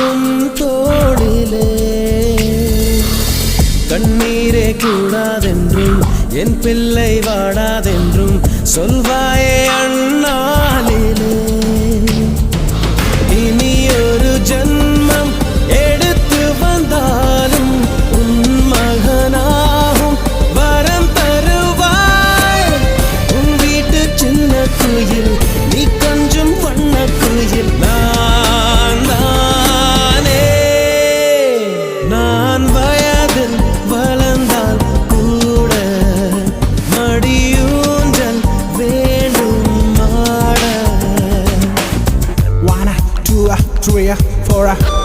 உன் தோளிலே கண்ணீரே கூடாதென்றும் என் பிள்ளை வாடாதென்றும் சொல்வாயே அண்ணாளிலே இனி ஒரு ஜன்மம் எடுத்து வந்தாலும் உன் மகனாகும் வரம் தருவாய் உன் வீட்டு சின்ன குயில் நீ கொஞ்சம் வண்ண குயில் நான் தானே நான் வயதில் வளர்ந்தால் கூட மடியூஞ்சல் வேண்டும் ஆட 1 2 3 4